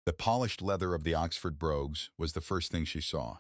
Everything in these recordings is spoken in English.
The polished leather of the Oxford brogues was the first thing she saw.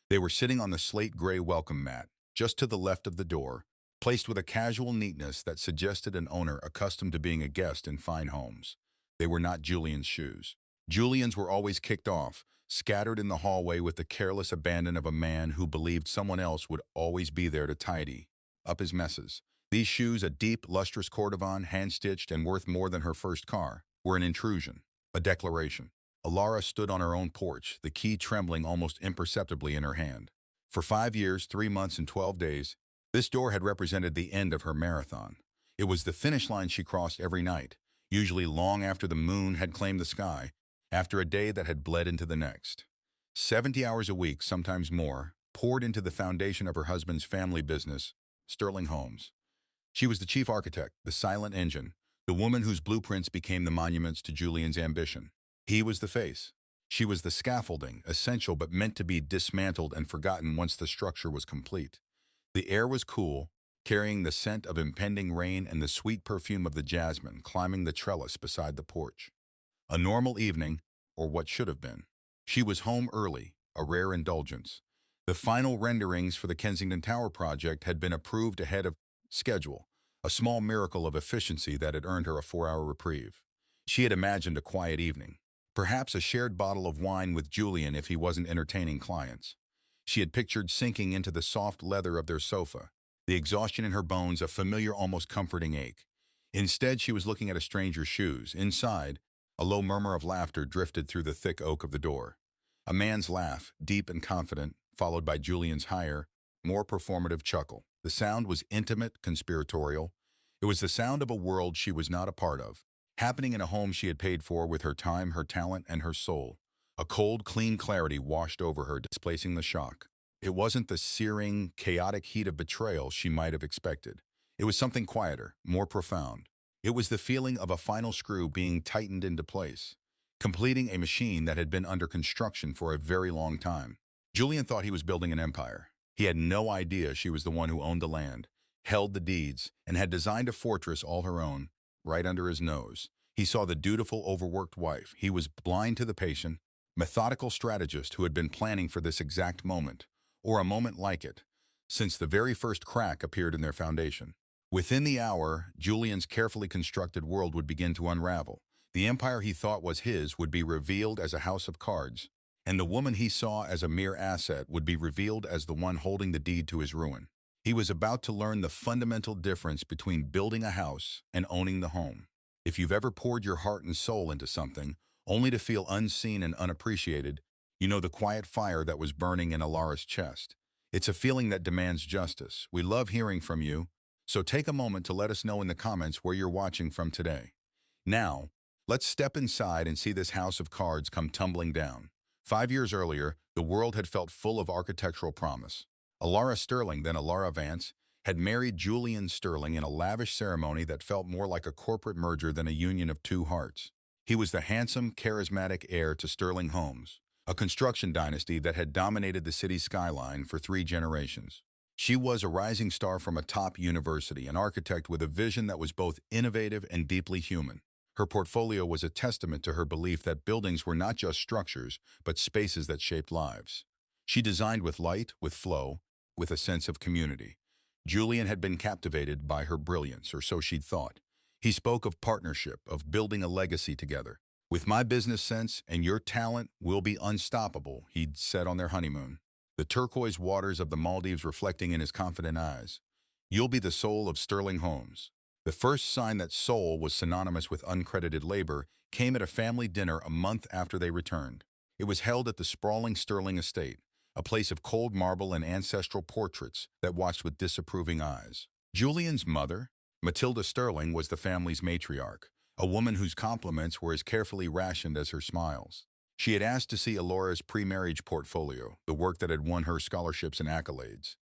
They were sitting on the slate-gray welcome mat, just to the left of the door, placed with a casual neatness that suggested an owner accustomed to being a guest in fine homes. They were not Julian's shoes. Julian's were always kicked off, scattered in the hallway with the careless abandon of a man who believed someone else would always be there to tidy up his messes. These shoes, a deep, lustrous cordovan, hand-stitched and worth more than her first car, were an intrusion, a declaration. Alara stood on her own porch, the key trembling almost imperceptibly in her hand. For 5 years, 3 months, and 12 days, this door had represented the end of her marathon. It was the finish line she crossed every night, usually long after the moon had claimed the sky, after a day that had bled into the next. 70 hours a week, sometimes more, poured into the foundation of her husband's family business, Sterling Homes. She was the chief architect, the silent engine, the woman whose blueprints became the monuments to Julian's ambition. He was the face. She was the scaffolding, essential but meant to be dismantled and forgotten once the structure was complete. The air was cool, carrying the scent of impending rain and the sweet perfume of the jasmine climbing the trellis beside the porch. A normal evening, or what should have been. She was home early, a rare indulgence. The final renderings for the Kensington Tower project had been approved ahead of schedule, a small miracle of efficiency that had earned her a 4-hour reprieve. She had imagined a quiet evening, perhaps a shared bottle of wine with Julian if he wasn't entertaining clients. She had pictured sinking into the soft leather of their sofa, the exhaustion in her bones a familiar, almost comforting ache. Instead, she was looking at a stranger's shoes. Inside, a low murmur of laughter drifted through the thick oak of the door. A man's laugh, deep and confident, followed by Julian's higher, more performative chuckle. The sound was intimate, conspiratorial. It was the sound of a world she was not a part of, happening in a home she had paid for with her time, her talent, and her soul. A cold, clean clarity washed over her, displacing the shock. It wasn't the searing, chaotic heat of betrayal she might have expected. It was something quieter, more profound. It was the feeling of a final screw being tightened into place, completing a machine that had been under construction for a very long time. Julian thought he was building an empire. He had no idea she was the one who owned the land, held the deeds, and had designed a fortress all her own, right under his nose. He saw the dutiful, overworked wife. He was blind to the patient, methodical strategist who had been planning for this exact moment, or a moment like it, since the very first crack appeared in their foundation. Within the hour, Julian's carefully constructed world would begin to unravel. The empire he thought was his would be revealed as a house of cards, and the woman he saw as a mere asset would be revealed as the one holding the deed to his ruin. He was about to learn the fundamental difference between building a house and owning the home. If you've ever poured your heart and soul into something, only to feel unseen and unappreciated, you know the quiet fire that was burning in Alara's chest. It's a feeling that demands justice. We love hearing from you, so take a moment to let us know in the comments where you're watching from today. Now, let's step inside and see this house of cards come tumbling down. 5 years earlier, the world had felt full of architectural promise. Alara Sterling, then Alara Vance, had married Julian Sterling in a lavish ceremony that felt more like a corporate merger than a union of two hearts. He was the handsome, charismatic heir to Sterling Homes, a construction dynasty that had dominated the city's skyline for 3 generations. She was a rising star from a top university, an architect with a vision that was both innovative and deeply human. Her portfolio was a testament to her belief that buildings were not just structures, but spaces that shaped lives. She designed with light, with flow, with a sense of community. Julian had been captivated by her brilliance, or so she'd thought. He spoke of partnership, of building a legacy together. "With my business sense and your talent, we'll be unstoppable," he'd said on their honeymoon, the turquoise waters of the Maldives reflecting in his confident eyes. "You'll be the soul of Sterling Homes." The first sign that soul was synonymous with uncredited labor came at a family dinner a month after they returned. It was held at the sprawling Sterling estate, a place of cold marble and ancestral portraits that watched with disapproving eyes. Julian's mother, Matilda Sterling, was the family's matriarch, a woman whose compliments were as carefully rationed as her smiles. She had asked to see Alora's pre-marriage portfolio, the work that had won her scholarships and accolades.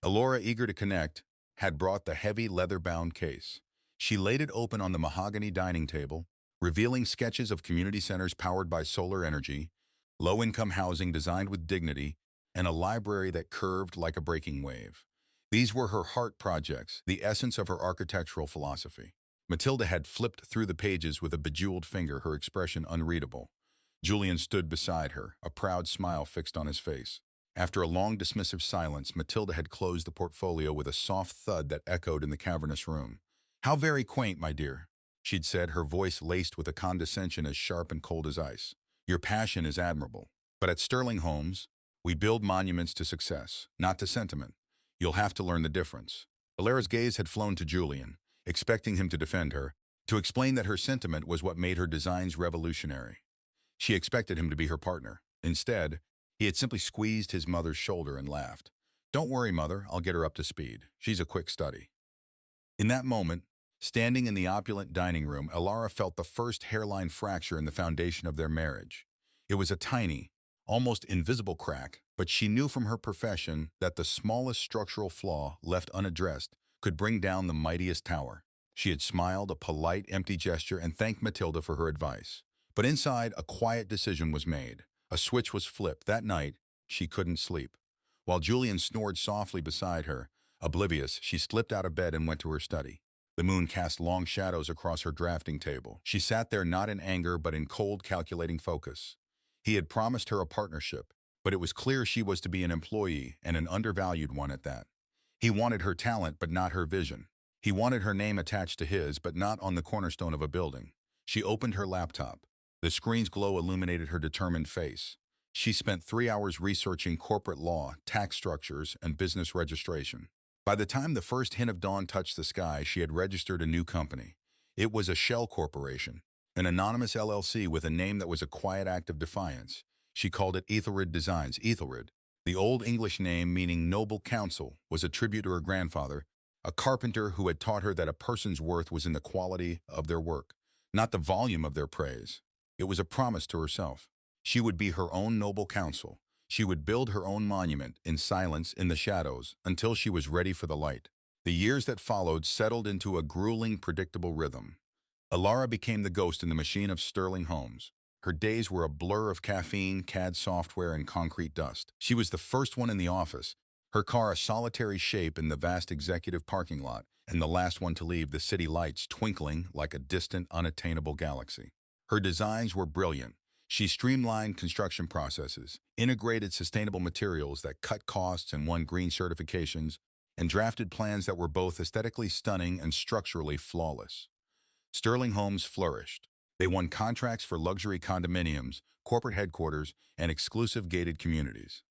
Alora, eager to connect, had brought the heavy leather-bound case. She laid it open on the mahogany dining table, revealing sketches of community centers powered by solar energy, low-income housing designed with dignity, and a library that curved like a breaking wave. These were her heart projects, the essence of her architectural philosophy. Matilda had flipped through the pages with a bejeweled finger, her expression unreadable. Julian stood beside her, a proud smile fixed on his face. After a long dismissive silence, Matilda had closed the portfolio with a soft thud that echoed in the cavernous room. "How very quaint, my dear," she'd said, her voice laced with a condescension as sharp and cold as ice. "Your passion is admirable. But at Sterling Homes, we build monuments to success, not to sentiment. You'll have to learn the difference." Valera's gaze had flown to Julian, expecting him to defend her, to explain that her sentiment was what made her designs revolutionary. She expected him to be her partner. Instead, he had simply squeezed his mother's shoulder and laughed. "Don't worry, Mother, I'll get her up to speed. She's a quick study." In that moment, standing in the opulent dining room, Alara felt the first hairline fracture in the foundation of their marriage. It was a tiny, almost invisible crack, but she knew from her profession that the smallest structural flaw left unaddressed could bring down the mightiest tower. She had smiled, a polite, empty gesture, and thanked Matilda for her advice. But inside, a quiet decision was made. A switch was flipped. That night, she couldn't sleep. While Julian snored softly beside her, oblivious, she slipped out of bed and went to her study. The moon cast long shadows across her drafting table. She sat there not in anger but in cold, calculating focus. He had promised her a partnership, but it was clear she was to be an employee, and an undervalued one at that. He wanted her talent but not her vision. He wanted her name attached to his but not on the cornerstone of a building. She opened her laptop. The screen's glow illuminated her determined face. She spent 3 hours researching corporate law, tax structures, and business registration. By the time the first hint of dawn touched the sky, she had registered a new company. It was a shell corporation, an anonymous LLC with a name that was a quiet act of defiance. She called it Ethelred Designs. Ethelred, the Old English name meaning noble counsel, was a tribute to her grandfather, a carpenter who had taught her that a person's worth was in the quality of their work, not the volume of their praise. It was a promise to herself. She would be her own noble counsel. She would build her own monument, in silence, in the shadows, until she was ready for the light. The years that followed settled into a grueling, predictable rhythm. Alara became the ghost in the machine of Sterling Homes. Her days were a blur of caffeine, CAD software, and concrete dust. She was the first one in the office, her car a solitary shape in the vast executive parking lot, and the last one to leave, the city lights twinkling like a distant, unattainable galaxy. Her designs were brilliant. She streamlined construction processes, integrated sustainable materials that cut costs and won green certifications, and drafted plans that were both aesthetically stunning and structurally flawless. Sterling Homes flourished. They won contracts for luxury condominiums, corporate headquarters, and exclusive gated communities.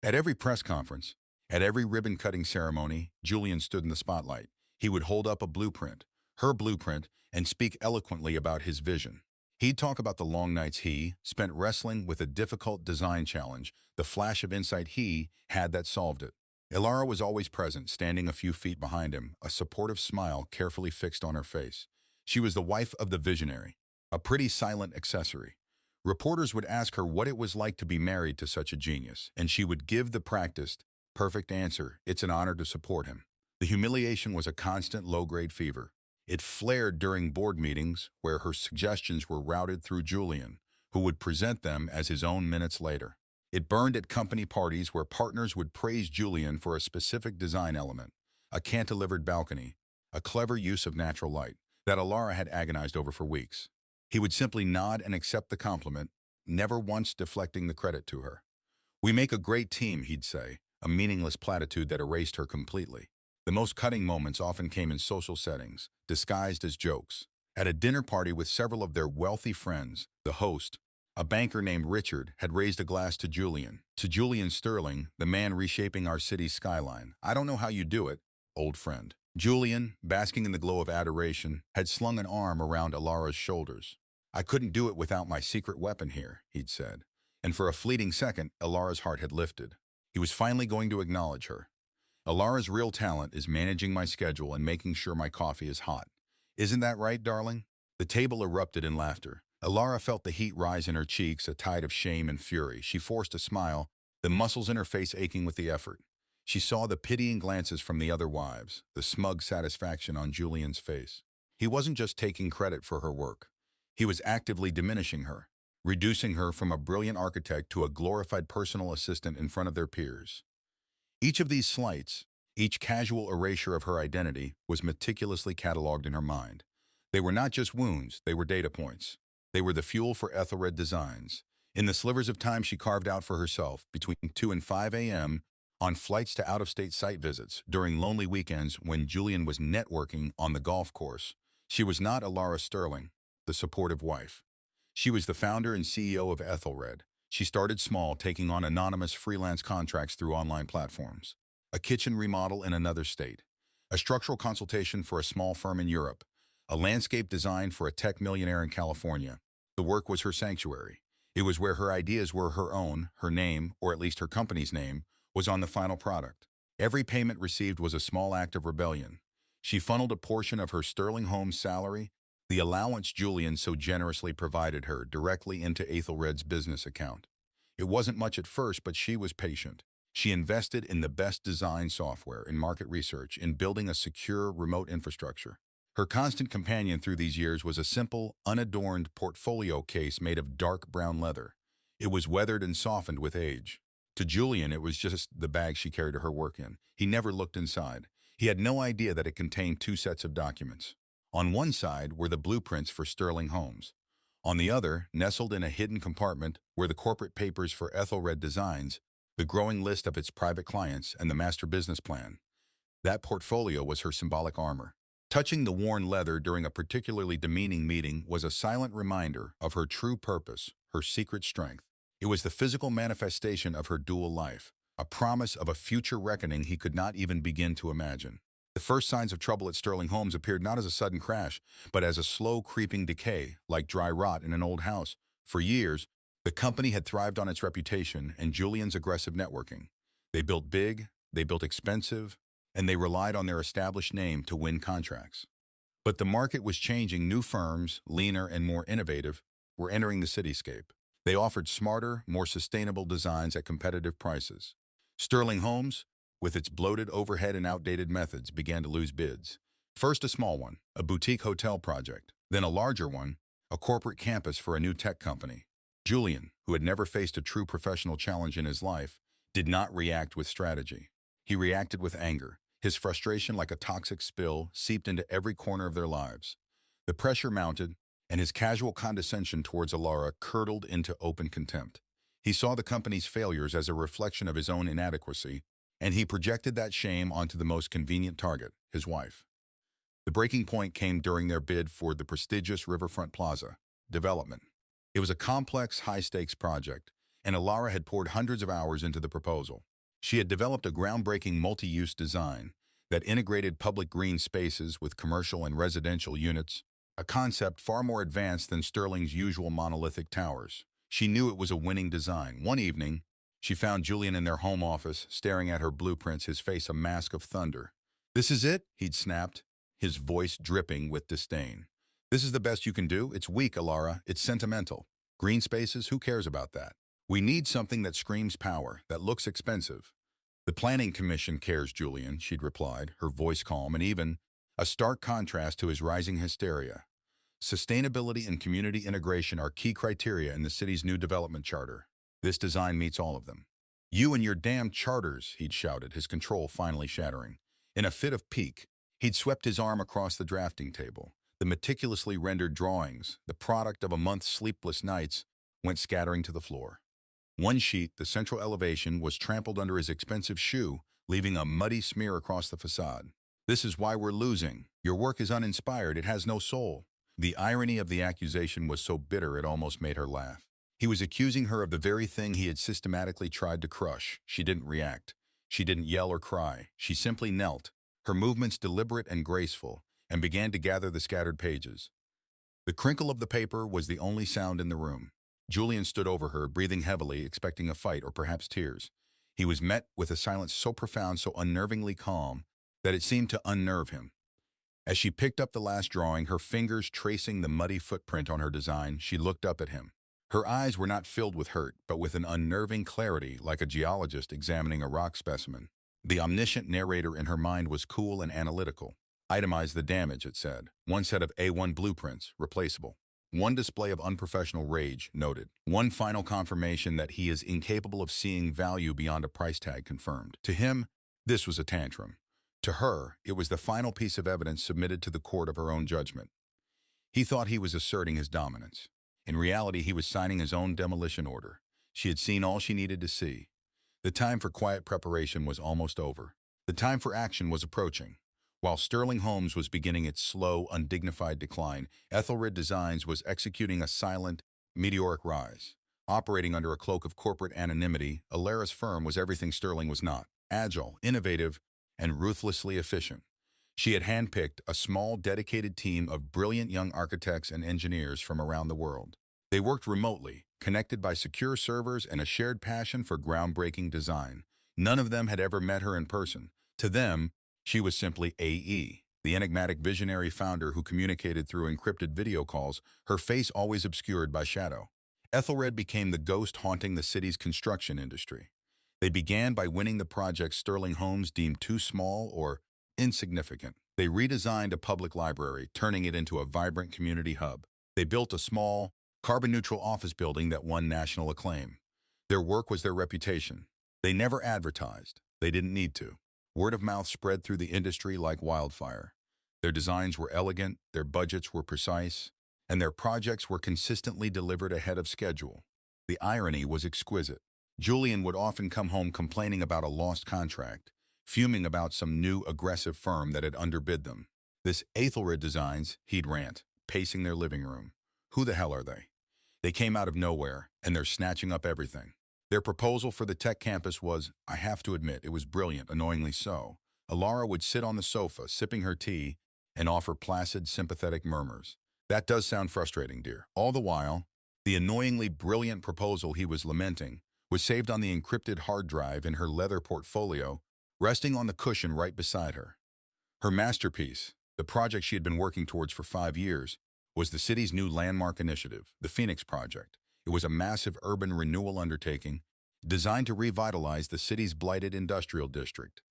At every press conference, at every ribbon-cutting ceremony, Julian stood in the spotlight. He would hold up a blueprint, her blueprint, and speak eloquently about his vision. He'd talk about the long nights he spent wrestling with a difficult design challenge, the flash of insight he had that solved it. Ilara was always present, standing a few feet behind him, a supportive smile carefully fixed on her face. She was the wife of the visionary, a pretty silent accessory. Reporters would ask her what it was like to be married to such a genius, and she would give the practiced, perfect answer: "It's an honor to support him." The humiliation was a constant low-grade fever. It flared during board meetings where her suggestions were routed through Julian, who would present them as his own minutes later. It burned at company parties where partners would praise Julian for a specific design element, a cantilevered balcony, a clever use of natural light, that Alara had agonized over for weeks. He would simply nod and accept the compliment, never once deflecting the credit to her. "We make a great team," he'd say, a meaningless platitude that erased her completely. The most cutting moments often came in social settings, disguised as jokes. At a dinner party with several of their wealthy friends, the host, a banker named Richard, had raised a glass to Julian. "To Julian Sterling, the man reshaping our city's skyline. I don't know how you do it, old friend." Julian, basking in the glow of adoration, had slung an arm around Alara's shoulders. "I couldn't do it without my secret weapon here," he'd said. And for a fleeting second, Alara's heart had lifted. He was finally going to acknowledge her. "Alara's real talent is managing my schedule and making sure my coffee is hot. Isn't that right, darling?" The table erupted in laughter. Alara felt the heat rise in her cheeks, a tide of shame and fury. She forced a smile, the muscles in her face aching with the effort. She saw the pitying glances from the other wives, the smug satisfaction on Julian's face. He wasn't just taking credit for her work. He was actively diminishing her, reducing her from a brilliant architect to a glorified personal assistant in front of their peers. Each of these slights, each casual erasure of her identity, was meticulously catalogued in her mind. They were not just wounds, they were data points. They were the fuel for Ethelred Designs. In the slivers of time she carved out for herself, between 2 and 5 a.m., on flights to out-of-state site visits, during lonely weekends when Julian was networking on the golf course, she was not Alara Sterling, the supportive wife. She was the founder and CEO of Ethelred. She started small, taking on anonymous freelance contracts through online platforms. A kitchen remodel in another state. A structural consultation for a small firm in Europe. A landscape design for a tech millionaire in California. The work was her sanctuary. It was where her ideas were her own, her name, or at least her company's name, was on the final product. Every payment received was a small act of rebellion. She funneled a portion of her Sterling Homes salary, the allowance Julian so generously provided her, directly into Ethelred's business account. It wasn't much at first, but she was patient. She invested in the best design software, in market research, in building a secure remote infrastructure. Her constant companion through these years was a simple, unadorned portfolio case made of dark brown leather. It was weathered and softened with age. To Julian, it was just the bag she carried her work in. He never looked inside. He had no idea that it contained two sets of documents. On one side were the blueprints for Sterling Homes. On the other, nestled in a hidden compartment, were the corporate papers for Ethelred Designs, the growing list of its private clients, and the master business plan. That portfolio was her symbolic armor. Touching the worn leather during a particularly demeaning meeting was a silent reminder of her true purpose, her secret strength. It was the physical manifestation of her dual life, a promise of a future reckoning he could not even begin to imagine. The first signs of trouble at Sterling Homes appeared not as a sudden crash, but as a slow creeping decay, like dry rot in an old house. For years, the company had thrived on its reputation and Julian's aggressive networking. They built big, they built expensive, and they relied on their established name to win contracts. But the market was changing. New firms, leaner and more innovative, were entering the cityscape. They offered smarter, more sustainable designs at competitive prices. Sterling Homes, with its bloated overhead and outdated methods, began to lose bids. First a small one, a boutique hotel project, then a larger one, a corporate campus for a new tech company. Julian, who had never faced a true professional challenge in his life, did not react with strategy. He reacted with anger. His frustration, like a toxic spill, seeped into every corner of their lives. The pressure mounted, and his casual condescension towards Alara curdled into open contempt. He saw the company's failures as a reflection of his own inadequacy, and he projected that shame onto the most convenient target, his wife. The breaking point came during their bid for the prestigious Riverfront Plaza development. It was a complex, high-stakes project, and Alara had poured hundreds of hours into the proposal. She had developed a groundbreaking multi-use design that integrated public green spaces with commercial and residential units, a concept far more advanced than Sterling's usual monolithic towers. She knew it was a winning design. One evening, she found Julian in their home office, staring at her blueprints, his face a mask of thunder. "This is it?" he'd snapped, his voice dripping with disdain. "This is the best you can do? It's weak, Alara. It's sentimental. Green spaces? Who cares about that? We need something that screams power, that looks expensive." "The Planning Commission cares, Julian," she'd replied, her voice calm and even, a stark contrast to his rising hysteria. "Sustainability and community integration are key criteria in the city's new development charter. This design meets all of them." "You and your damn charters," he'd shouted, his control finally shattering. In a fit of pique, he'd swept his arm across the drafting table. The meticulously rendered drawings, the product of a month's sleepless nights, went scattering to the floor. One sheet, the central elevation, was trampled under his expensive shoe, leaving a muddy smear across the facade. "This is why we're losing. Your work is uninspired. It has no soul." The irony of the accusation was so bitter it almost made her laugh. He was accusing her of the very thing he had systematically tried to crush. She didn't react. She didn't yell or cry. She simply knelt, her movements deliberate and graceful, and began to gather the scattered pages. The crinkle of the paper was the only sound in the room. Julian stood over her, breathing heavily, expecting a fight or perhaps tears. He was met with a silence so profound, so unnervingly calm, that it seemed to unnerve him. As she picked up the last drawing, her fingers tracing the muddy footprint on her design, she looked up at him. Her eyes were not filled with hurt, but with an unnerving clarity, like a geologist examining a rock specimen. The omniscient narrator in her mind was cool and analytical. "Itemize the damage," it said. "One set of A1 blueprints, replaceable. One display of unprofessional rage, noted. One final confirmation that he is incapable of seeing value beyond a price tag, confirmed." To him, this was a tantrum. To her, it was the final piece of evidence submitted to the court of her own judgment. He thought he was asserting his dominance. In reality, he was signing his own demolition order. She had seen all she needed to see. The time for quiet preparation was almost over. The time for action was approaching. While Sterling Homes was beginning its slow, undignified decline, Ethelred Designs was executing a silent, meteoric rise. Operating under a cloak of corporate anonymity, Alara's firm was everything Sterling was not: agile, innovative, and ruthlessly efficient. She had handpicked a small, dedicated team of brilliant young architects and engineers from around the world. They worked remotely, connected by secure servers and a shared passion for groundbreaking design. None of them had ever met her in person. To them, she was simply AE, the enigmatic visionary founder who communicated through encrypted video calls, her face always obscured by shadow. Ethelred became the ghost haunting the city's construction industry. They began by winning the projects Sterling Homes deemed too small or insignificant. They redesigned a public library, turning it into a vibrant community hub. They built a small, carbon-neutral office building that won national acclaim. Their work was their reputation. They never advertised. They didn't need to. Word of mouth spread through the industry like wildfire. Their designs were elegant, their budgets were precise, and their projects were consistently delivered ahead of schedule. The irony was exquisite. Julian would often come home complaining about a lost contract, fuming about some new aggressive firm that had underbid them. "This Ethelred Designs," he'd rant, pacing their living room. "Who the hell are they? They came out of nowhere, and they're snatching up everything." Their proposal for the tech campus was, I have to admit, it was brilliant, annoyingly so. Alara would sit on the sofa, sipping her tea, and offer placid, sympathetic murmurs. "That does sound frustrating, dear." All the while, the annoyingly brilliant proposal he was lamenting was saved on the encrypted hard drive in her leather portfolio, resting on the cushion right beside her. Her masterpiece, the project she had been working towards for 5 years, was the city's new landmark initiative, the Phoenix Project. It was a massive urban renewal undertaking designed to revitalize the city's blighted industrial district.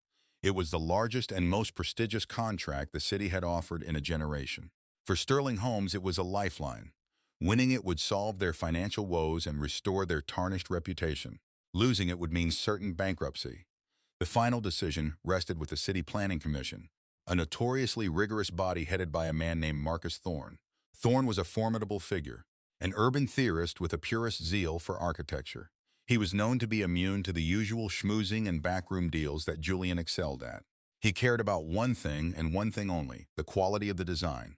It was the largest and most prestigious contract the city had offered in a generation. For Sterling Homes, it was a lifeline. Winning it would solve their financial woes and restore their tarnished reputation. Losing it would mean certain bankruptcy. The final decision rested with the City Planning Commission, a notoriously rigorous body headed by a man named Marcus Thorne. Thorne was a formidable figure, an urban theorist with a purist zeal for architecture. He was known to be immune to the usual schmoozing and backroom deals that Julian excelled at. He cared about one thing and one thing only: the quality of the design.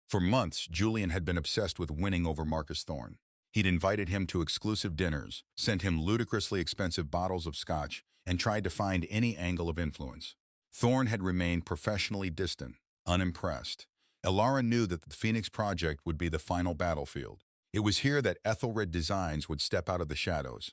For months, Julian had been obsessed with winning over Marcus Thorne. He'd invited him to exclusive dinners, sent him ludicrously expensive bottles of scotch, and tried to find any angle of influence. Thorne had remained professionally distant, unimpressed. Alara knew that the Phoenix Project would be the final battlefield. It was here that Ethelred Designs would step out of the shadows.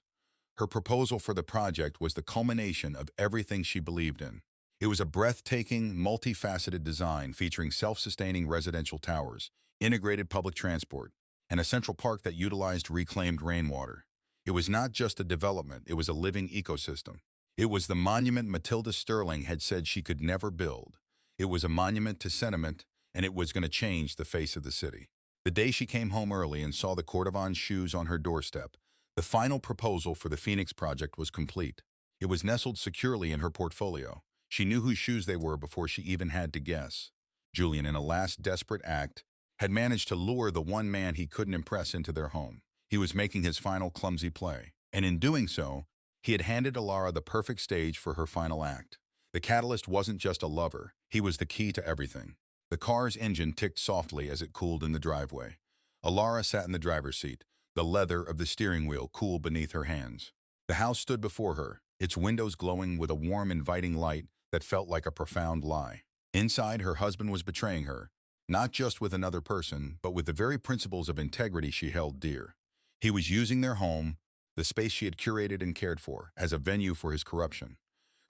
Her proposal for the project was the culmination of everything she believed in. It was a breathtaking, multifaceted design featuring self-sustaining residential towers, integrated public transport, and a central park that utilized reclaimed rainwater. It was not just a development, it was a living ecosystem. It was the monument Matilda Sterling had said she could never build. It was a monument to sentiment, and it was going to change the face of the city. The day she came home early and saw the Cordovan shoes on her doorstep, the final proposal for the Phoenix Project was complete. It was nestled securely in her portfolio. She knew whose shoes they were before she even had to guess. Julian, in a last desperate act, had managed to lure the one man he couldn't impress into their home. He was making his final clumsy play, and in doing so, he had handed Alara the perfect stage for her final act. The catalyst wasn't just a lover, he was the key to everything. The car's engine ticked softly as it cooled in the driveway. Alara sat in the driver's seat, the leather of the steering wheel cool beneath her hands. The house stood before her, its windows glowing with a warm, inviting light that felt like a profound lie. Inside, her husband was betraying her, not just with another person, but with the very principles of integrity she held dear. He was using their home, the space she had curated and cared for, as a venue for his corruption.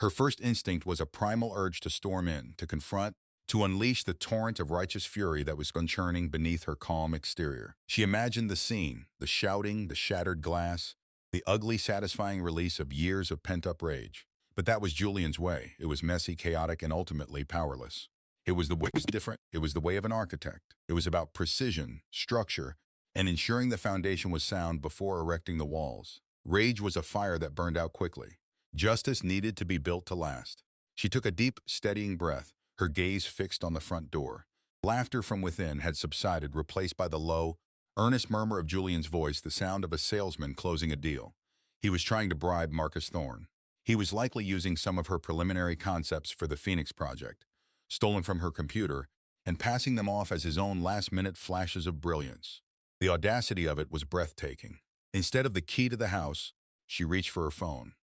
Her first instinct was a primal urge to storm in, to confront, to unleash the torrent of righteous fury that was churning beneath her calm exterior. She imagined the scene, the shouting, the shattered glass, the ugly, satisfying release of years of pent-up rage. But that was Julian's way. It was messy, chaotic, and ultimately powerless. It was the way different. It was the way of an architect. It was about precision, structure, and ensuring the foundation was sound before erecting the walls. Rage was a fire that burned out quickly. Justice needed to be built to last. She took a deep, steadying breath, her gaze fixed on the front door. Laughter from within had subsided, replaced by the low, earnest murmur of Julian's voice, the sound of a salesman closing a deal. He was trying to bribe Marcus Thorne. He was likely using some of her preliminary concepts for the Phoenix Project, stolen from her computer, and passing them off as his own last-minute flashes of brilliance. The audacity of it was breathtaking. Instead of the key to the house, she reached for her phone.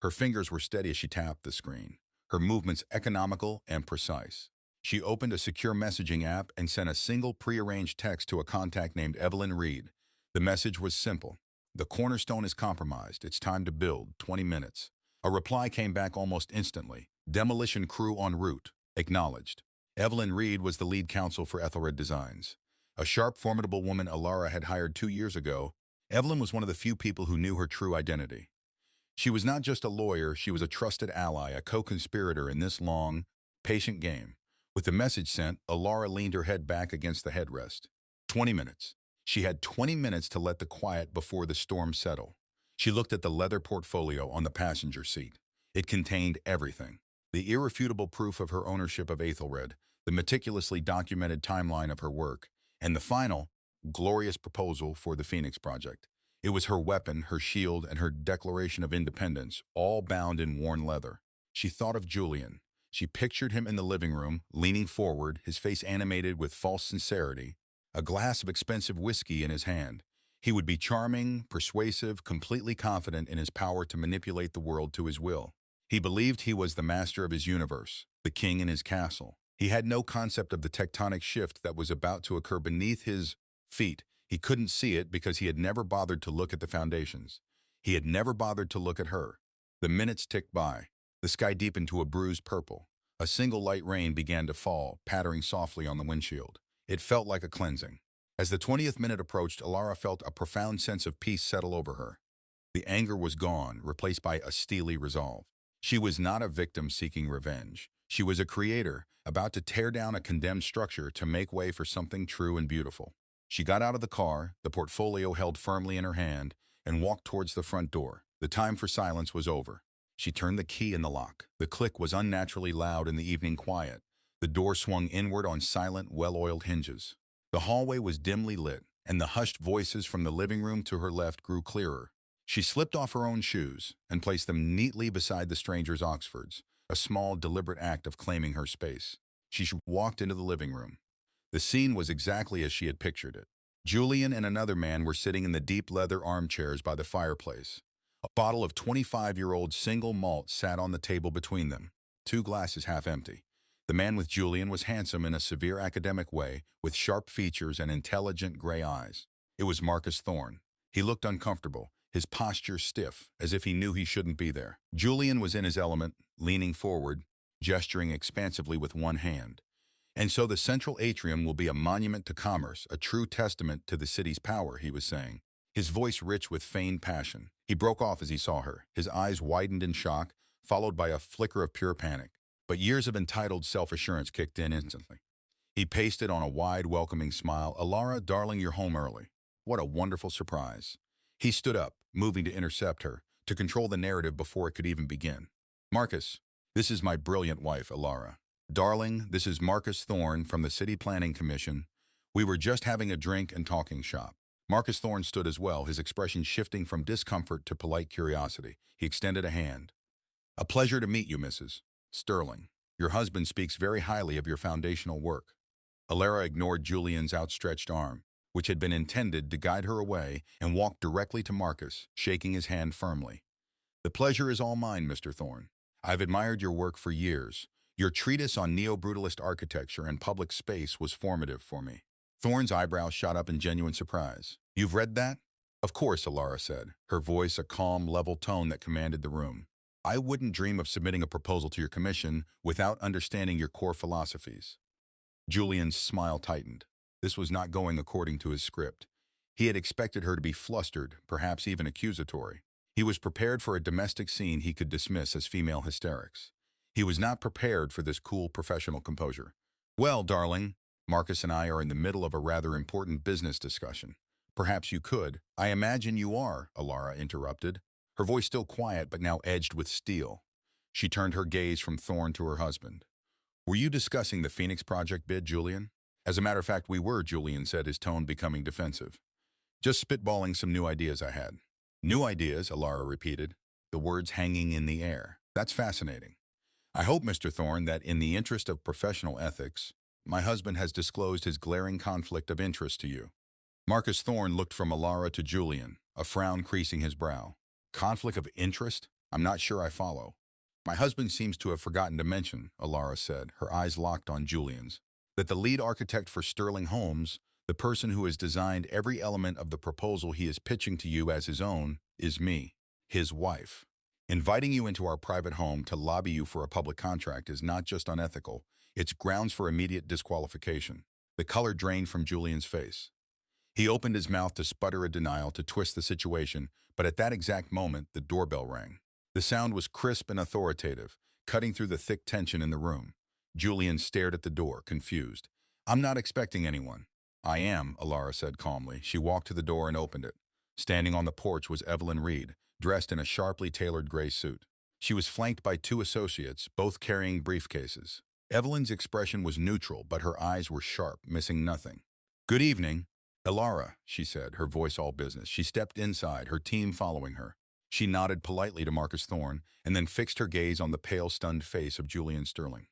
Her fingers were steady as she tapped the screen, her movements economical and precise. She opened a secure messaging app and sent a single pre-arranged text to a contact named Evelyn Reed. The message was simple. The cornerstone is compromised. It's time to build. 20 minutes. A reply came back almost instantly. Demolition crew en route. Acknowledged. Evelyn Reed was the lead counsel for Ethelred Designs. A sharp, formidable woman Alara had hired 2 years ago, Evelyn was one of the few people who knew her true identity. She was not just a lawyer, she was a trusted ally, a co-conspirator in this long, patient game. With the message sent, Alara leaned her head back against the headrest. 20 minutes. She had 20 minutes to let the quiet before the storm settle. She looked at the leather portfolio on the passenger seat. It contained everything. The irrefutable proof of her ownership of Ethelred, the meticulously documented timeline of her work, and the final, glorious proposal for the Phoenix Project. It was her weapon, her shield, and her declaration of independence, all bound in worn leather. She thought of Julian. She pictured him in the living room, leaning forward, his face animated with false sincerity, a glass of expensive whiskey in his hand. He would be charming, persuasive, completely confident in his power to manipulate the world to his will. He believed he was the master of his universe, the king in his castle. He had no concept of the tectonic shift that was about to occur beneath his feet. He couldn't see it because he had never bothered to look at the foundations. He had never bothered to look at her. The minutes ticked by. The sky deepened to a bruised purple. A single light rain began to fall, pattering softly on the windshield. It felt like a cleansing. As the 20th minute approached, Alara felt a profound sense of peace settle over her. The anger was gone, replaced by a steely resolve. She was not a victim seeking revenge. She was a creator, about to tear down a condemned structure to make way for something true and beautiful. She got out of the car, the portfolio held firmly in her hand, and walked towards the front door. The time for silence was over. She turned the key in the lock. The click was unnaturally loud in the evening quiet. The door swung inward on silent, well-oiled hinges. The hallway was dimly lit, and the hushed voices from the living room to her left grew clearer. She slipped off her own shoes and placed them neatly beside the stranger's Oxfords, a small, deliberate act of claiming her space. She walked into the living room. The scene was exactly as she had pictured it. Julian and another man were sitting in the deep leather armchairs by the fireplace. A bottle of 25-year-old single malt sat on the table between them, 2 glasses half empty. The man with Julian was handsome in a severe academic way, with sharp features and intelligent gray eyes. It was Marcus Thorne. He looked uncomfortable, his posture stiff, as if he knew he shouldn't be there. Julian was in his element, leaning forward, gesturing expansively with one hand. And so the central atrium will be a monument to commerce, a true testament to the city's power, he was saying, his voice rich with feigned passion. He broke off as he saw her, his eyes widened in shock, followed by a flicker of pure panic. But years of entitled self-assurance kicked in instantly. He pasted on a wide, welcoming smile. Alara, darling, you're home early. What a wonderful surprise. He stood up, moving to intercept her, to control the narrative before it could even begin. Marcus, this is my brilliant wife, Alara. Darling, this is Marcus Thorne from the City Planning Commission. We were just having a drink and talking shop. Marcus Thorne stood as well, his expression shifting from discomfort to polite curiosity. He extended a hand. A pleasure to meet you, Mrs. Sterling. Your husband speaks very highly of your foundational work. Alara ignored Julian's outstretched arm, which had been intended to guide her away, and walked directly to Marcus, shaking his hand firmly. The pleasure is all mine, Mr. Thorne. I've admired your work for years. Your treatise on neo-brutalist architecture and public space was formative for me. Thorne's eyebrows shot up in genuine surprise. You've read that? Of course, Alara said, her voice a calm, level tone that commanded the room. I wouldn't dream of submitting a proposal to your commission without understanding your core philosophies. Julian's smile tightened. This was not going according to his script. He had expected her to be flustered, perhaps even accusatory. He was prepared for a domestic scene he could dismiss as female hysterics. He was not prepared for this cool professional composure. Well, darling, Marcus and I are in the middle of a rather important business discussion. Perhaps you could. I imagine you are, Alara interrupted, her voice still quiet but now edged with steel. She turned her gaze from Thorne to her husband. Were you discussing the Phoenix Project bid, Julian? As a matter of fact, we were, Julian said, his tone becoming defensive. Just spitballing some new ideas I had. New ideas, Alara repeated, the words hanging in the air. That's fascinating. I hope, Mr. Thorne, that in the interest of professional ethics, my husband has disclosed his glaring conflict of interest to you. Marcus Thorne looked from Alara to Julian, a frown creasing his brow. Conflict of interest? I'm not sure I follow. My husband seems to have forgotten to mention, Alara said, her eyes locked on Julian's, that the lead architect for Sterling Homes, the person who has designed every element of the proposal he is pitching to you as his own, is me, his wife. Inviting you into our private home to lobby you for a public contract is not just unethical, it's grounds for immediate disqualification. The color drained from Julian's face. He opened his mouth to sputter a denial to twist the situation, but at that exact moment, the doorbell rang. The sound was crisp and authoritative, cutting through the thick tension in the room. Julian stared at the door, confused. I'm not expecting anyone. I am, Alara said calmly. She walked to the door and opened it. Standing on the porch was Evelyn Reed, dressed in a sharply tailored gray suit. She was flanked by two associates, both carrying briefcases. Evelyn's expression was neutral, but her eyes were sharp, missing nothing. Good evening. Alara, she said, her voice all business. She stepped inside, her team following her. She nodded politely to Marcus Thorne, and then fixed her gaze on the pale, stunned face of Julian Sterling.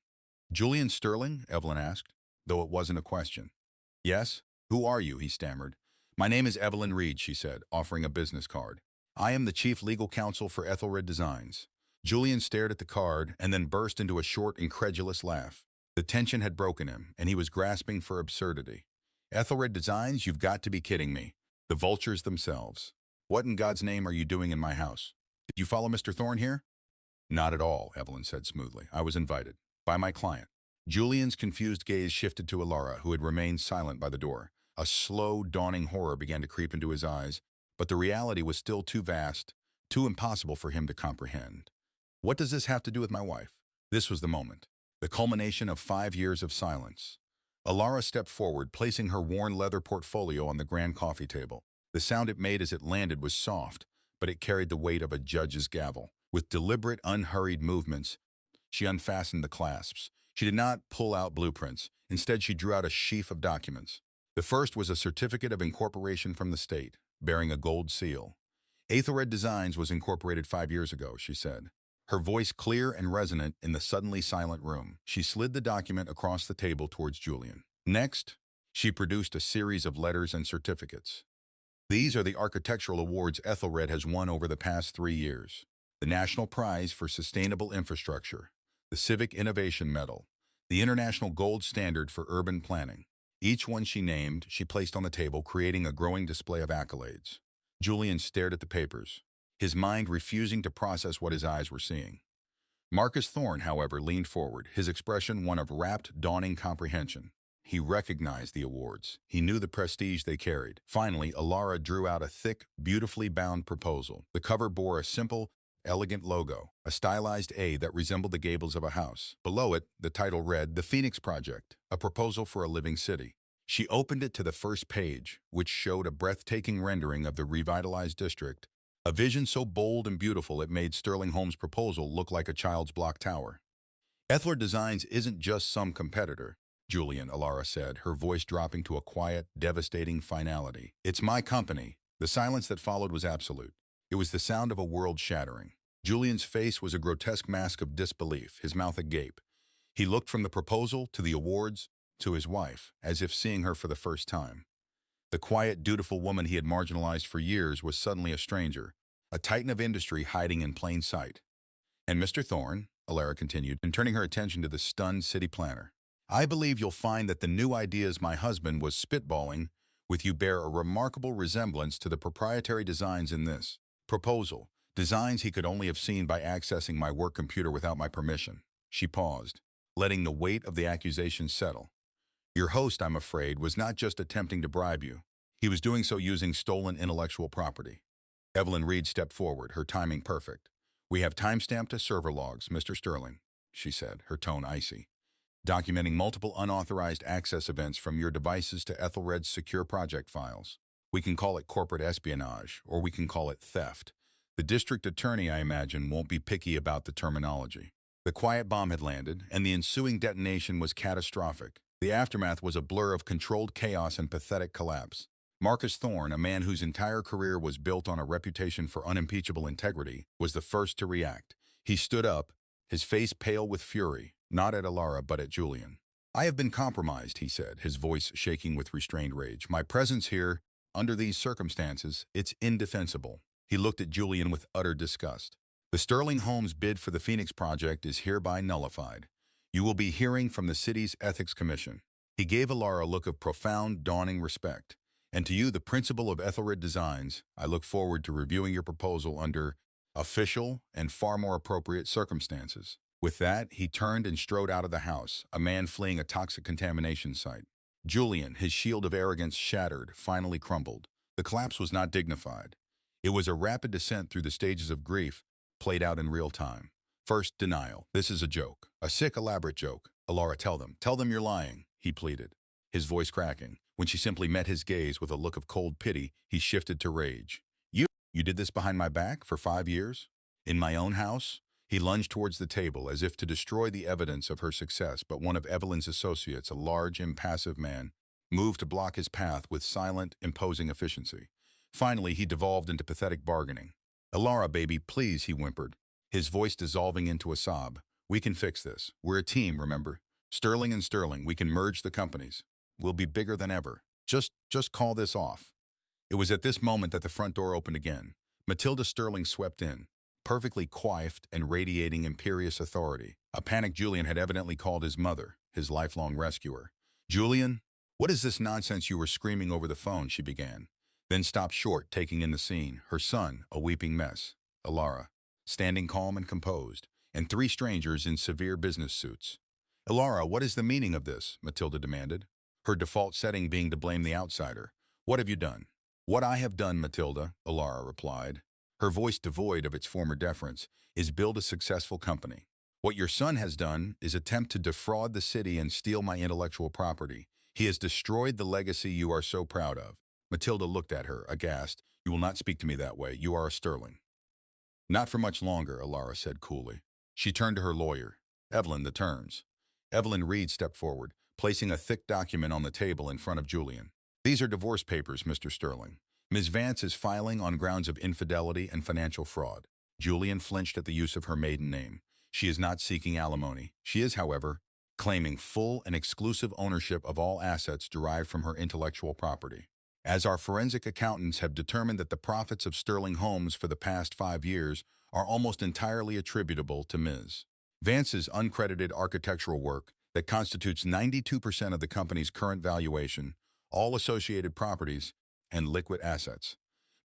Julian Sterling? Evelyn asked, though it wasn't a question. Yes? Who are you? He stammered. My name is Evelyn Reed, she said, offering a business card. I am the chief legal counsel for Ethelred Designs. Julian stared at the card and then burst into a short, incredulous laugh. The tension had broken him, and he was grasping for absurdity. Ethelred Designs? You've got to be kidding me. The vultures themselves. What in God's name are you doing in my house? Did you follow Mr. Thorne here? Not at all, Evelyn said smoothly. I was invited. By my client. Julian's confused gaze shifted to Alara, who had remained silent by the door. A slow, dawning horror began to creep into his eyes, but the reality was still too vast, too impossible for him to comprehend. What does this have to do with my wife? This was the moment. The culmination of 5 years of silence. Alara stepped forward, placing her worn leather portfolio on the grand coffee table. The sound it made as it landed was soft, but it carried the weight of a judge's gavel. With deliberate, unhurried movements, she unfastened the clasps. She did not pull out blueprints. Instead, she drew out a sheaf of documents. The first was a certificate of incorporation from the state, bearing a gold seal. Ethelred Designs was incorporated 5 years ago, she said. Her voice clear and resonant in the suddenly silent room. She slid the document across the table towards Julian. Next, she produced a series of letters and certificates. These are the architectural awards Ethelred has won over the past 3 years. The National Prize for Sustainable Infrastructure, the Civic Innovation Medal, the International Gold Standard for Urban Planning. Each one she named, she placed on the table, creating a growing display of accolades. Julian stared at the papers, his mind refusing to process what his eyes were seeing. Marcus Thorne, however, leaned forward, his expression one of rapt, dawning comprehension. He recognized the awards. He knew the prestige they carried. Finally, Alara drew out a thick, beautifully bound proposal. The cover bore a simple, elegant logo, a stylized A that resembled the gables of a house. Below it, the title read, The Phoenix Project, a proposal for a living city. She opened it to the first page, which showed a breathtaking rendering of the revitalized district, a vision so bold and beautiful it made Sterling Homes' proposal look like a child's block tower. Ethelred Designs isn't just some competitor, Julian, Alara said, her voice dropping to a quiet, devastating finality. It's my company. The silence that followed was absolute. It was the sound of a world shattering. Julian's face was a grotesque mask of disbelief, his mouth agape. He looked from the proposal to the awards to his wife, as if seeing her for the first time. The quiet, dutiful woman he had marginalized for years was suddenly a stranger, a titan of industry hiding in plain sight. And Mr. Thorne, Alara continued, and turning her attention to the stunned city planner, I believe you'll find that the new ideas my husband was spitballing with you bear a remarkable resemblance to the proprietary designs in this proposal, designs he could only have seen by accessing my work computer without my permission. She paused, letting the weight of the accusation settle. Your host, I'm afraid, was not just attempting to bribe you. He was doing so using stolen intellectual property. Evelyn Reed stepped forward, her timing perfect. We have timestamped server logs, Mr. Sterling, she said, her tone icy, documenting multiple unauthorized access events from your devices to Ethelred's secure project files. We can call it corporate espionage, or we can call it theft. The district attorney, I imagine, won't be picky about the terminology. The quiet bomb had landed, and the ensuing detonation was catastrophic. The aftermath was a blur of controlled chaos and pathetic collapse. Marcus Thorne, a man whose entire career was built on a reputation for unimpeachable integrity, was the first to react. He stood up, his face pale with fury, not at Alara but at Julian. "I have been compromised," he said, his voice shaking with restrained rage. "My presence here, under these circumstances, it's indefensible." He looked at Julian with utter disgust. "The Sterling Homes bid for the Phoenix Project is hereby nullified. You will be hearing from the city's Ethics Commission." He gave Alara a look of profound, dawning respect. "And to you, the principal of Ethelred Designs, I look forward to reviewing your proposal under official and far more appropriate circumstances." With that, he turned and strode out of the house, a man fleeing a toxic contamination site. Julian, his shield of arrogance shattered, finally crumbled. The collapse was not dignified. It was a rapid descent through the stages of grief, played out in real time. First, denial. "This is a joke. A sick, elaborate joke. Alara, tell them you're lying," he pleaded, his voice cracking. When she simply met his gaze with a look of cold pity, he shifted to rage. You did this behind my back for 5 years? In my own house?" He lunged towards the table as if to destroy the evidence of her success, but one of Evelyn's associates, a large, impassive man, moved to block his path with silent, imposing efficiency. Finally, he devolved into pathetic bargaining. "Alara, baby, please," he whimpered, his voice dissolving into a sob. "We can fix this. We're a team, remember? Sterling and Sterling, we can merge the companies. We'll be bigger than ever. Just call this off." It was at this moment that the front door opened again. Matilda Sterling swept in, perfectly coiffed and radiating imperious authority. A panicked Julian had evidently called his mother, his lifelong rescuer. "Julian, what is this nonsense you were screaming over the phone?" she began, then stopped short, taking in the scene. Her son, a weeping mess. Alara, standing calm and composed, and 3 strangers in severe business suits. "Alara, what is the meaning of this?" Matilda demanded, her default setting being to blame the outsider. "What have you done?" "What I have done, Matilda," Alara replied, her voice devoid of its former deference, "is build a successful company. What your son has done is attempt to defraud the city and steal my intellectual property. He has destroyed the legacy you are so proud of." Matilda looked at her, aghast. "You will not speak to me that way. You are a Sterling." "Not for much longer," Alara said coolly. She turned to her lawyer. "Evelyn, the terms." Evelyn Reed stepped forward, placing a thick document on the table in front of Julian. "These are divorce papers, Mr. Sterling. Ms. Vance is filing on grounds of infidelity and financial fraud." Julian flinched at the use of her maiden name. "She is not seeking alimony. She is, however, claiming full and exclusive ownership of all assets derived from her intellectual property. As our forensic accountants have determined that the profits of Sterling Homes for the past 5 years are almost entirely attributable to Ms. Vance's uncredited architectural work that constitutes 92% of the company's current valuation, all associated properties, and liquid assets."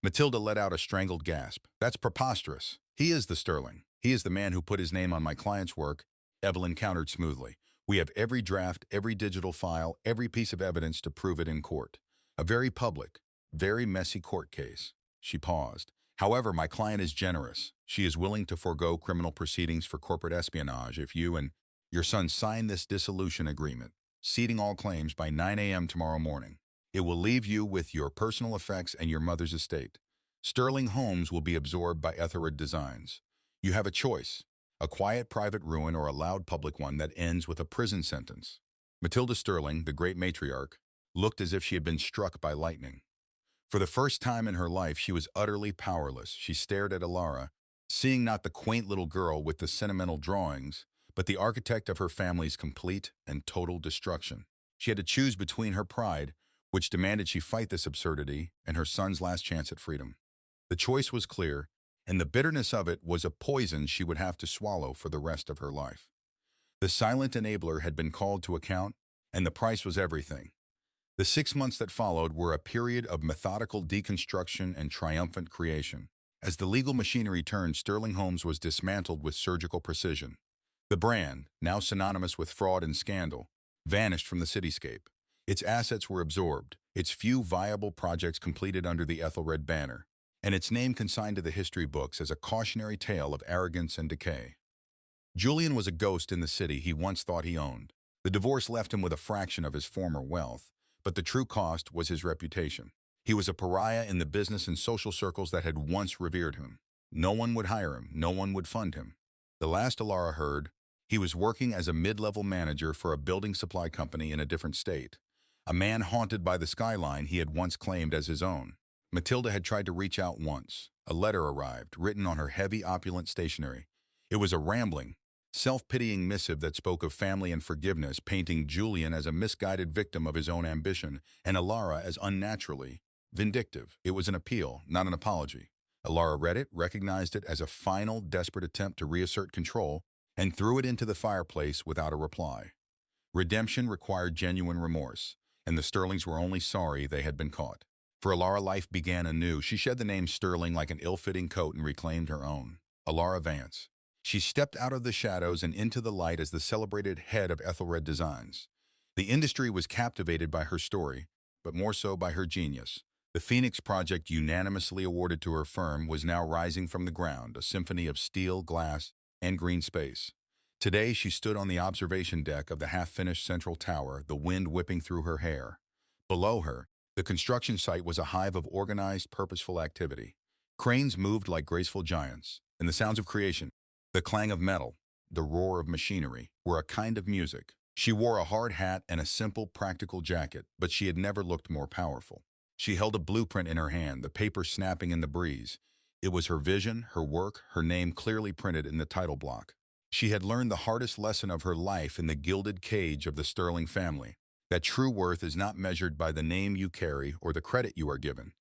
Matilda let out a strangled gasp. "That's preposterous. He is the Sterling. He is the man who put his name on my client's work." Evelyn countered smoothly. "We have every draft, every digital file, every piece of evidence to prove it in court. A very public, very messy court case." She paused. "However, my client is generous. She is willing to forego criminal proceedings for corporate espionage if you and your son sign this dissolution agreement, ceding all claims by 9 a.m. tomorrow morning. It will leave you with your personal effects and your mother's estate. Sterling Homes will be absorbed by Ethelred Designs. You have a choice, a quiet private ruin or a loud public one that ends with a prison sentence." Matilda Sterling, the great matriarch, looked as if she had been struck by lightning. For the first time in her life, she was utterly powerless. She stared at Alara, seeing not the quaint little girl with the sentimental drawings, but the architect of her family's complete and total destruction. She had to choose between her pride, which demanded she fight this absurdity, and her son's last chance at freedom. The choice was clear, and the bitterness of it was a poison she would have to swallow for the rest of her life. The silent enabler had been called to account, and the price was everything. The 6 months that followed were a period of methodical deconstruction and triumphant creation. As the legal machinery turned, Sterling Homes was dismantled with surgical precision. The brand, now synonymous with fraud and scandal, vanished from the cityscape. Its assets were absorbed, its few viable projects completed under the Ethelred banner, and its name consigned to the history books as a cautionary tale of arrogance and decay. Julian was a ghost in the city he once thought he owned. The divorce left him with a fraction of his former wealth, but the true cost was his reputation. He was a pariah in the business and social circles that had once revered him. No one would hire him, no one would fund him. The last Alara heard, he was working as a mid-level manager for a building supply company in a different state. a man haunted by the skyline he had once claimed as his own. Matilda had tried to reach out once. A letter arrived, written on her heavy, opulent stationery. It was a rambling, self-pitying missive that spoke of family and forgiveness, painting Julian as a misguided victim of his own ambition and Alara as unnaturally vindictive. It was an appeal, not an apology. Alara read it, recognized it as a final, desperate attempt to reassert control, and threw it into the fireplace without a reply. Redemption required genuine remorse, and the Sterlings were only sorry they had been caught. For Alara, life began anew. She shed the name Sterling like an ill-fitting coat and reclaimed her own. Alara Vance. She stepped out of the shadows and into the light as the celebrated head of Ethelred Designs. The industry was captivated by her story, but more so by her genius. The Phoenix Project, unanimously awarded to her firm, was now rising from the ground, a symphony of steel, glass, and green space. Today, she stood on the observation deck of the half-finished central tower, the wind whipping through her hair. Below her, the construction site was a hive of organized, purposeful activity. Cranes moved like graceful giants, and the sounds of creation, the clang of metal, the roar of machinery, were a kind of music. She wore a hard hat and a simple, practical jacket, but she had never looked more powerful. She held a blueprint in her hand, the paper snapping in the breeze. It was her vision, her work, her name clearly printed in the title block. She had learned the hardest lesson of her life in the gilded cage of the Sterling family, that true worth is not measured by the name you carry or the credit you are given,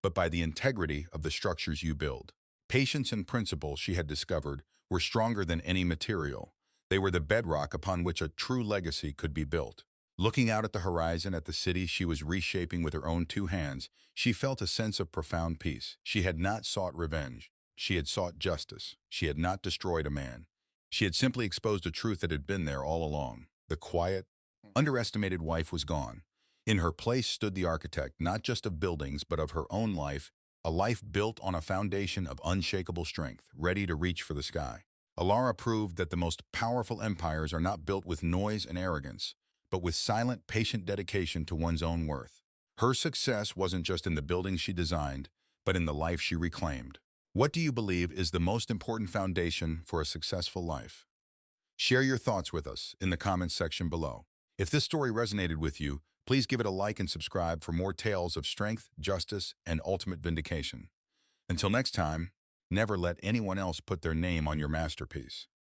but by the integrity of the structures you build. Patience and principle, she had discovered, were stronger than any material. They were the bedrock upon which a true legacy could be built. Looking out at the horizon, at the city she was reshaping with her own two hands, she felt a sense of profound peace. She had not sought revenge. She had sought justice. She had not destroyed a man. She had simply exposed a truth that had been there all along. The quiet, underestimated wife was gone. In her place stood the architect, not just of buildings, but of her own life, a life built on a foundation of unshakable strength, ready to reach for the sky. Alara proved that the most powerful empires are not built with noise and arrogance, but with silent, patient dedication to one's own worth. Her success wasn't just in the buildings she designed, but in the life she reclaimed. What do you believe is the most important foundation for a successful life? Share your thoughts with us in the comments section below. If this story resonated with you, please give it a like and subscribe for more tales of strength, justice, and ultimate vindication. Until next time, never let anyone else put their name on your masterpiece.